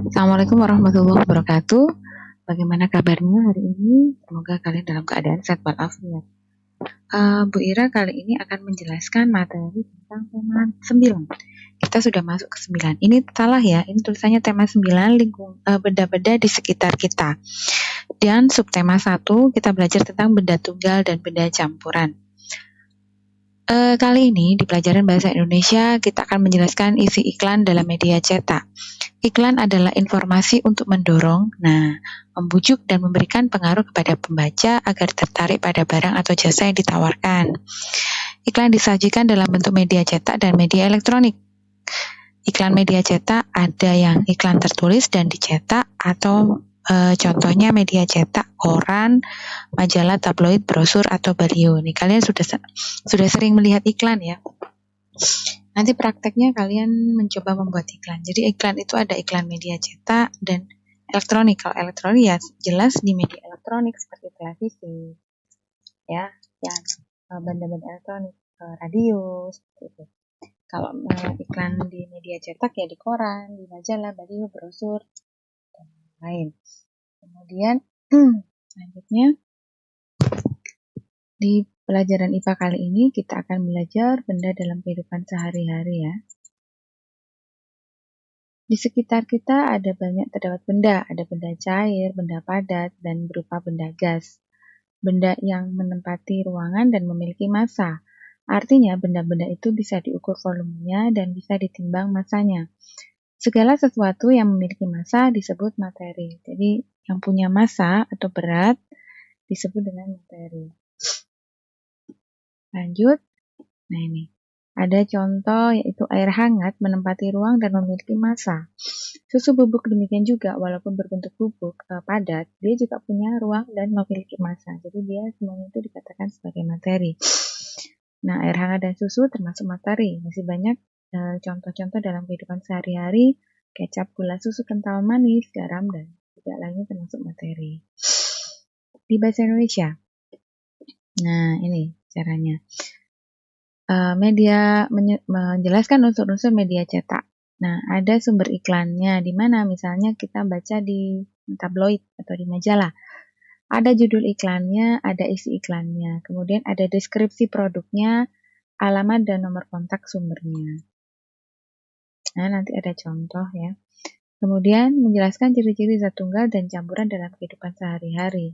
Assalamualaikum warahmatullahi wabarakatuh. Bagaimana kabarnya hari ini? Semoga kalian dalam keadaan sehat walafiat. Bu Ira kali ini akan menjelaskan materi tentang tema 9. Kita sudah masuk ke 9. Ini salah ya, ini tulisannya tema 9 benda-benda di sekitar kita. Dan subtema 1 kita belajar tentang benda tunggal dan benda campuran. Kali ini di pelajaran bahasa Indonesia kita akan menjelaskan isi iklan dalam media cetak. Iklan adalah informasi untuk mendorong, membujuk dan memberikan pengaruh kepada pembaca agar tertarik pada barang atau jasa yang ditawarkan. Iklan disajikan dalam bentuk media cetak dan media elektronik. Iklan media cetak ada yang iklan tertulis dan dicetak atau contohnya media cetak, koran, majalah, tabloid, brosur atau baliho. Nih kalian sudah sering melihat iklan ya. Nanti prakteknya kalian mencoba membuat iklan. Jadi iklan itu ada iklan media cetak dan elektronik. Kalau elektronik ya jelas di media elektronik seperti televisi, ya, yang benda-benda elektronik, radio, seperti itu. Kalau iklan di media cetak ya di koran, di majalah, baliho, brosur, dan lain. Kemudian selanjutnya di pelajaran IPA kali ini kita akan belajar benda dalam kehidupan sehari-hari ya. Di sekitar kita terdapat benda, ada benda cair, benda padat, dan berupa benda gas. Benda yang menempati ruangan dan memiliki massa. Artinya benda-benda itu bisa diukur volumenya dan bisa ditimbang massanya. Segala sesuatu yang memiliki massa disebut materi. Jadi yang punya massa atau berat disebut dengan materi. Lanjut. Nah ini. Ada contoh yaitu air hangat menempati ruang dan memiliki massa. Susu bubuk demikian juga, walaupun berbentuk bubuk padat, dia juga punya ruang dan memiliki massa. Jadi dia semuanya itu dikatakan sebagai materi. Nah, air hangat dan susu termasuk materi. Masih banyak contoh-contoh dalam kehidupan sehari-hari, kecap, gula, susu kental, manis, garam, dan juga lainnya termasuk materi. Di bahasa Indonesia. Nah, ini caranya. Media menjelaskan unsur-unsur media cetak. Nah, ada sumber iklannya, di mana misalnya kita baca di tabloid atau di majalah. Ada judul iklannya, ada isi iklannya, kemudian ada deskripsi produknya, alamat dan nomor kontak sumbernya. Nah, nanti ada contoh ya. Kemudian menjelaskan ciri-ciri zat tunggal dan campuran dalam kehidupan sehari-hari.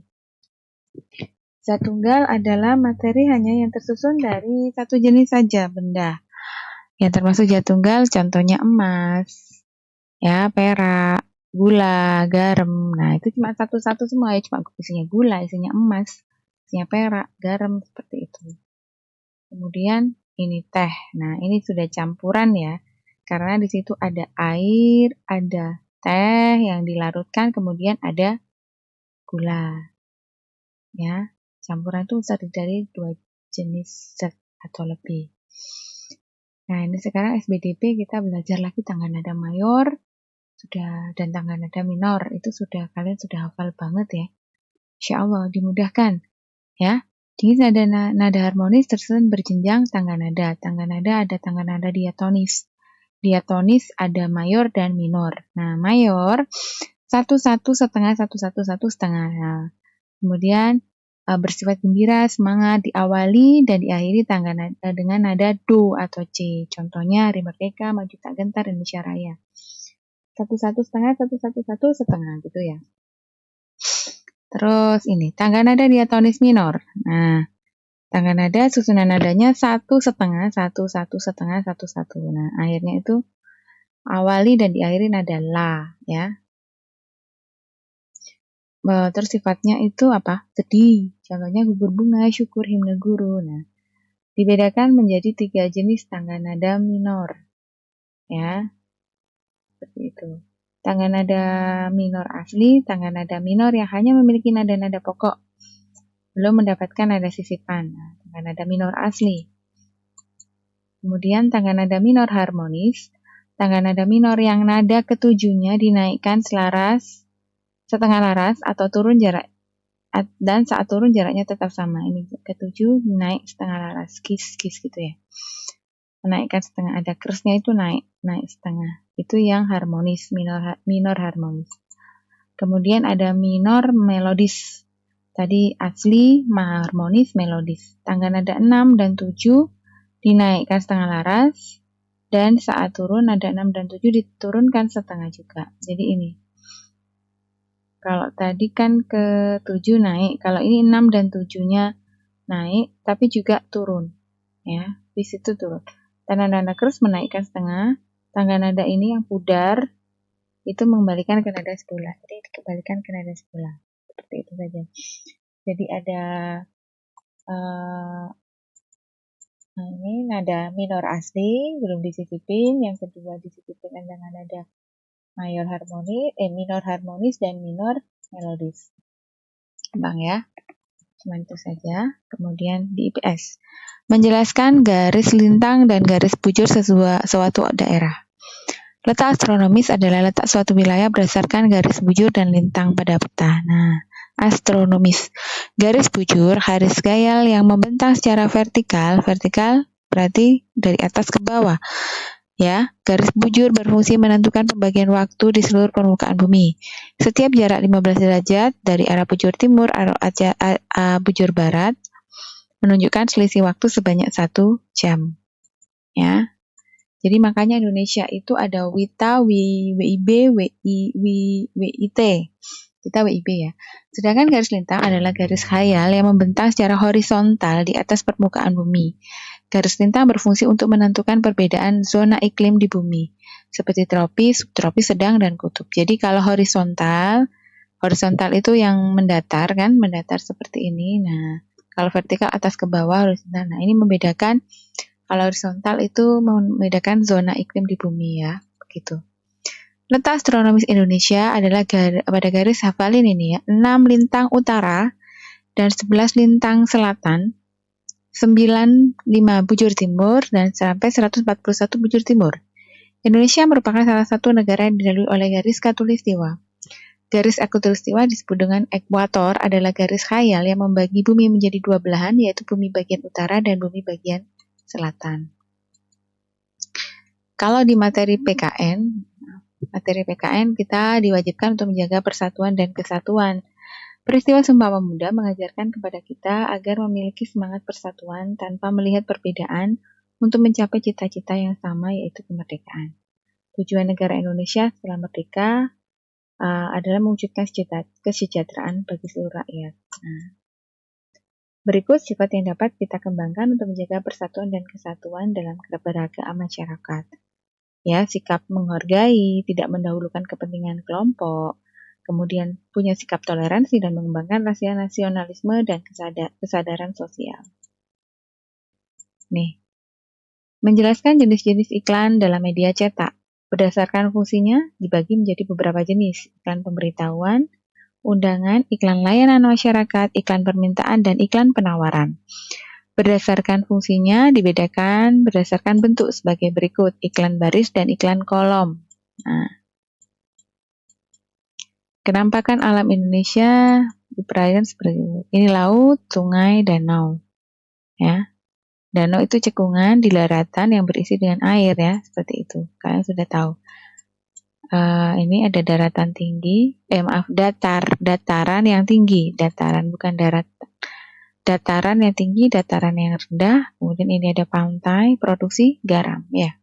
Zat tunggal adalah materi hanya yang tersusun dari satu jenis saja benda. Yang termasuk zat tunggal contohnya emas, ya, perak, gula, garam. Nah, itu cuma satu-satu semua ya, cuma isinya gula, isinya emas, isinya perak, garam, seperti itu. Kemudian ini teh. Nah, ini sudah campuran ya. Karena di situ ada air, ada teh yang dilarutkan, kemudian ada gula. Ya, campuran itu terdiri dari 2 jenis zat atau lebih. Nah, ini sekarang SBDP kita belajar lagi tangga nada mayor dan tangga nada minor. Itu kalian sudah hafal banget ya. Insya Allah dimudahkan ya. Jenis nada harmonis tersusun berjenjang tangga nada. Tangga nada ada tangga nada diatonis. Diatonis ada mayor dan minor. Nah, mayor 1-1 setengah 1-1-1 setengah. Nah, kemudian bersifat gembira, semangat, diawali dan diakhiri tangga nada dengan nada do atau C. Contohnya Hari Merdeka, Maju Tak Gentar, Indonesia Raya. 1-1 setengah, 1-1-1 setengah gitu ya. Terus ini tangga nada diatonis minor. Nah, tangga nada susunan nadanya 1-1 setengah 1-1 Nah, akhirnya itu awali dan diakhiri nada la ya. Terus sifatnya itu apa? Sedih. Contohnya gugur bunga, syukur, himne guru. Nah, dibedakan menjadi 3 jenis tangga nada minor. Ya. Seperti itu. Tangga nada minor asli, tangga nada minor yang hanya memiliki nada-nada pokok. Belum mendapatkan nada sisipan. Nah, tangga nada minor asli. Kemudian tangga nada minor harmonis. Tangga nada minor yang nada ketujuhnya dinaikkan setengah laras atau turun jarak, dan saat turun jaraknya tetap sama. Ini ketujuh naik setengah laras, kis gitu ya. menaikkan setengah, ada kersnya itu naik setengah. Itu yang harmonis, minor harmonis. Kemudian ada minor melodis. Tadi asli, harmonis, melodis. Tangga nada 6 dan 7 dinaikkan setengah laras, dan saat turun nada 6 dan 7 diturunkan setengah juga. Jadi ini. Kalau tadi kan ke 7 naik, kalau ini 6 dan 7-nya naik, tapi juga turun. Ya, di situ turun. Tanda nada keras menaikkan setengah, tangga nada ini yang pudar itu mengembalikan ke nada sebelah. Jadi dikembalikan ke nada sebelah. Seperti itu saja. Jadi ada ini nada minor asli belum disisipin, yang kedua disisipin dengan nada minor harmonis dan minor melodis. Bang ya. Cuma itu saja. Kemudian di IPS menjelaskan garis lintang dan garis bujur suatu daerah. Letak astronomis adalah letak suatu wilayah berdasarkan garis bujur dan lintang pada peta. Nah, astronomis. Garis bujur, garis gayal yang membentang secara vertikal berarti dari atas ke bawah. Ya, garis bujur berfungsi menentukan pembagian waktu di seluruh permukaan bumi. Setiap jarak 15 derajat dari arah bujur timur arah bujur barat menunjukkan selisih waktu sebanyak 1 jam. Ya. Jadi makanya Indonesia itu ada WITA, WIB, WIT. Kita WIB ya. Sedangkan garis lintang adalah garis khayal yang membentang secara horizontal di atas permukaan bumi. Garis lintang berfungsi untuk menentukan perbedaan zona iklim di bumi, seperti tropis, subtropis, sedang, dan kutub. Jadi kalau horizontal itu yang mendatar kan, mendatar seperti ini. Nah, kalau vertikal atas ke bawah, horizontal. Nah, ini membedakan. Kalau horizontal itu membedakan zona iklim di bumi ya, begitu. Letak astronomis Indonesia adalah pada garis hafalin ini ya, 6 lintang utara dan 11 lintang selatan, 95 bujur timur dan sampai 141 bujur timur. Indonesia merupakan salah satu negara yang dilalui oleh garis khatulistiwa. Garis khatulistiwa disebut dengan ekuator, adalah garis khayal yang membagi bumi menjadi dua belahan, yaitu bumi bagian utara dan bumi bagian selatan. Kalau di materi PKN kita diwajibkan untuk menjaga persatuan dan kesatuan. Peristiwa Sumpah Pemuda mengajarkan kepada kita agar memiliki semangat persatuan tanpa melihat perbedaan untuk mencapai cita-cita yang sama, yaitu kemerdekaan. Tujuan negara Indonesia setelah merdeka adalah mewujudkan kesejahteraan bagi seluruh rakyat. Nah, berikut sifat yang dapat kita kembangkan untuk menjaga persatuan dan kesatuan dalam keberagaman masyarakat. Ya, sikap menghargai, tidak mendahulukan kepentingan kelompok, kemudian punya sikap toleransi dan mengembangkan rasa nasionalisme dan kesadaran sosial. Nih, menjelaskan jenis-jenis iklan dalam media cetak. Berdasarkan fungsinya, dibagi menjadi beberapa jenis. Iklan pemberitahuan, undangan, iklan layanan masyarakat, iklan permintaan, dan iklan penawaran. Berdasarkan fungsinya dibedakan berdasarkan bentuk sebagai berikut, iklan baris dan iklan kolom. Nah, kenampakan alam Indonesia diperhatikan seperti ini. Ini laut, sungai, danau. Ya. Danau itu cekungan di daratan yang berisi dengan air ya, seperti itu. Kalian sudah tahu. Ini ada daratan tinggi, dataran yang tinggi, dataran bukan daratan. Dataran yang tinggi, dataran yang rendah, kemudian ini ada pantai, produksi garam ya.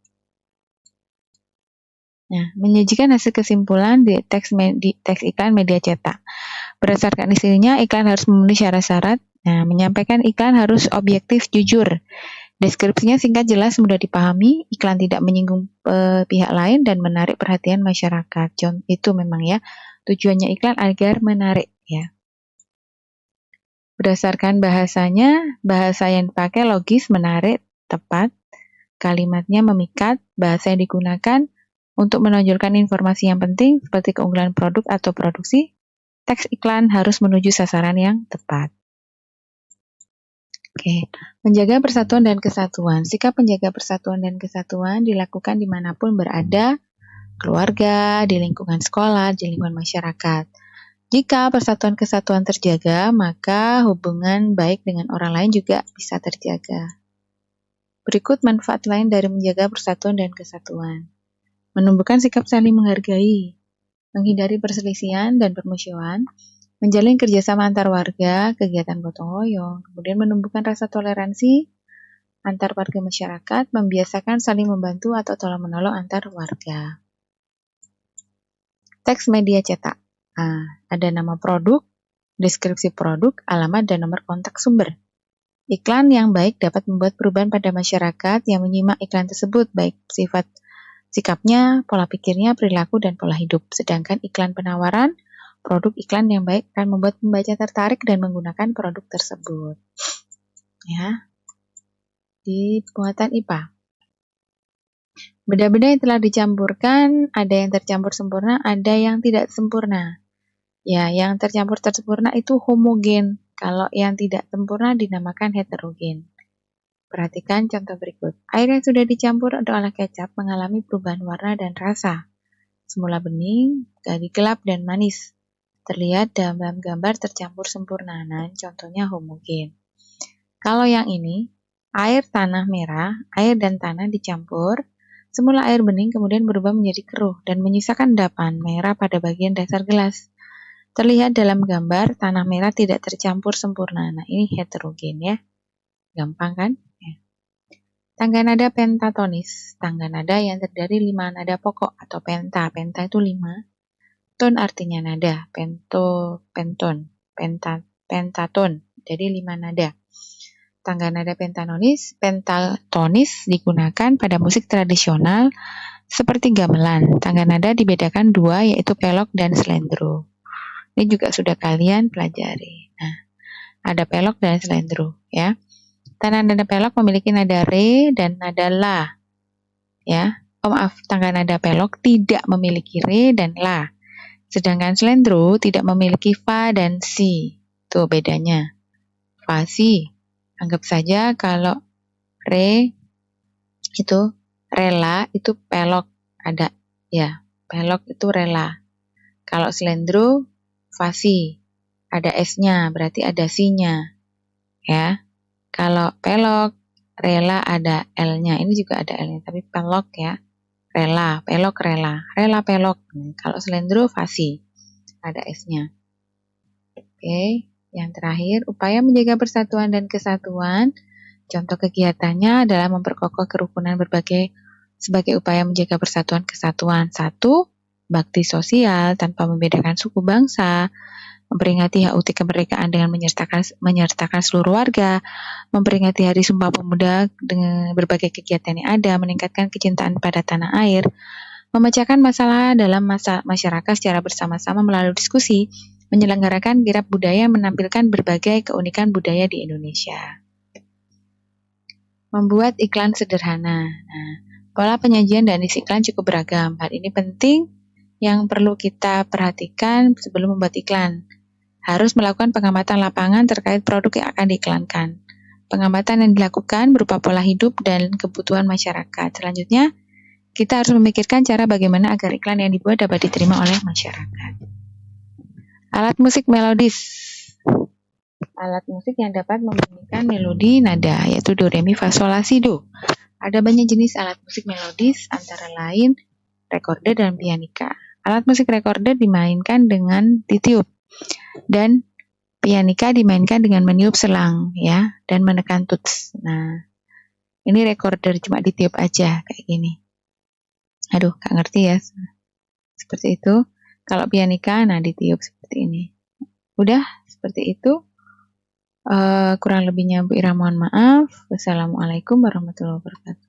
Nah, menyajikan hasil kesimpulan di teks iklan media cetak. Berdasarkan isinya, iklan harus memenuhi syarat-syarat. Nah, menyampaikan iklan harus objektif, jujur. Deskripsinya singkat, jelas, mudah dipahami. Iklan tidak menyinggung pihak lain dan menarik perhatian masyarakat. Itu memang ya, tujuannya iklan agar menarik ya. Berdasarkan bahasanya, bahasa yang dipakai logis, menarik, tepat. Kalimatnya memikat, bahasa yang digunakan untuk menonjolkan informasi yang penting seperti keunggulan produk atau produksi. Teks iklan harus menuju sasaran yang tepat. Oke, menjaga persatuan dan kesatuan. Sikap menjaga persatuan dan kesatuan dilakukan dimanapun berada, keluarga, di lingkungan sekolah, di lingkungan masyarakat. Jika persatuan kesatuan terjaga, maka hubungan baik dengan orang lain juga bisa terjaga. Berikut manfaat lain dari menjaga persatuan dan kesatuan. Menumbuhkan sikap saling menghargai, menghindari perselisihan dan permusuhan, menjalin kerjasama antar warga, kegiatan gotong royong, kemudian menumbuhkan rasa toleransi antar warga masyarakat, membiasakan saling membantu atau tolong-menolong antar warga. Teks media cetak. Ada nama produk, deskripsi produk, alamat, dan nomor kontak sumber. Iklan yang baik dapat membuat perubahan pada masyarakat yang menyimak iklan tersebut, baik sifat sikapnya, pola pikirnya, perilaku, dan pola hidup. Sedangkan iklan penawaran, produk iklan yang baik akan membuat pembaca tertarik dan menggunakan produk tersebut. Ya, di penguatan IPA. Benda-benda yang telah dicampurkan, ada yang tercampur sempurna, ada yang tidak sempurna. Ya, yang tercampur sempurna itu homogen. Kalau yang tidak sempurna dinamakan heterogen. Perhatikan contoh berikut. Air yang sudah dicampur atau olah kecap mengalami perubahan warna dan rasa. Semula bening, jadi gelap dan manis. Terlihat dalam gambar tercampur sempurna. Nah, contohnya homogen. Kalau yang ini, air tanah merah, air dan tanah dicampur. Semula air bening kemudian berubah menjadi keruh dan menyisakan endapan merah pada bagian dasar gelas. Terlihat dalam gambar tanah merah tidak tercampur sempurna. Nah, ini heterogen ya. Gampang kan? Ya. Tangga nada pentatonis. Tangga nada yang terdiri 5 nada pokok atau penta. Penta itu 5. Ton artinya nada. Penton. Pentaton. Jadi 5 nada. Tangga nada pentatonis digunakan pada musik tradisional seperti gamelan. Tangga nada dibedakan 2 yaitu pelok dan slendro. Ini juga sudah kalian pelajari. Nah, ada pelok dan slendro ya. Tangga nada pelok memiliki nada re dan nada la. Ya. Tangga nada pelok tidak memiliki re dan la. Sedangkan slendro tidak memiliki fa dan si. Itu bedanya. Fa si. Anggap saja kalau re itu rela itu pelok ada ya. Pelok itu rela. Kalau slendro fasi, ada S-nya, berarti ada si-nya, ya. Kalau pelok, rela ada L-nya, ini juga ada L-nya, tapi pelok ya, rela, pelok rela, rela pelok. Kalau slendro fasi, ada S-nya. Oke, yang terakhir, upaya menjaga persatuan dan kesatuan. Contoh kegiatannya adalah memperkokoh kerukunan berbagai sebagai upaya menjaga persatuan kesatuan. 1. Bakti sosial tanpa membedakan suku bangsa, memperingati HUT kemerdekaan dengan menyertakan seluruh warga, memperingati Hari Sumpah Pemuda dengan berbagai kegiatan yang ada, meningkatkan kecintaan pada tanah air, memecahkan masalah dalam masyarakat secara bersama-sama melalui diskusi, menyelenggarakan kirab budaya menampilkan berbagai keunikan budaya di Indonesia. Membuat iklan sederhana. Nah, pola penyajian dan isi iklan cukup beragam. Hal ini penting yang perlu kita perhatikan sebelum membuat iklan. Harus melakukan pengamatan lapangan terkait produk yang akan diiklankan. Pengamatan yang dilakukan berupa pola hidup dan kebutuhan masyarakat. Selanjutnya, kita harus memikirkan cara bagaimana agar iklan yang dibuat dapat diterima oleh masyarakat. Alat musik melodis. Alat musik yang dapat membunyikan melodi nada, yaitu do, re, mi, fa, sol, la, si, do. Ada banyak jenis alat musik melodis, antara lain recorder dan pianika. Alat musik recorder dimainkan dengan ditiup, dan pianika dimainkan dengan meniup selang, ya, dan menekan tuts. Nah, ini recorder cuma ditiup aja kayak gini. Aduh, gak ngerti ya. Seperti itu. Kalau pianika, nah ditiup seperti ini. Udah, seperti itu. Kurang lebihnya Bu Ira mohon maaf. Wassalamualaikum warahmatullahi wabarakatuh.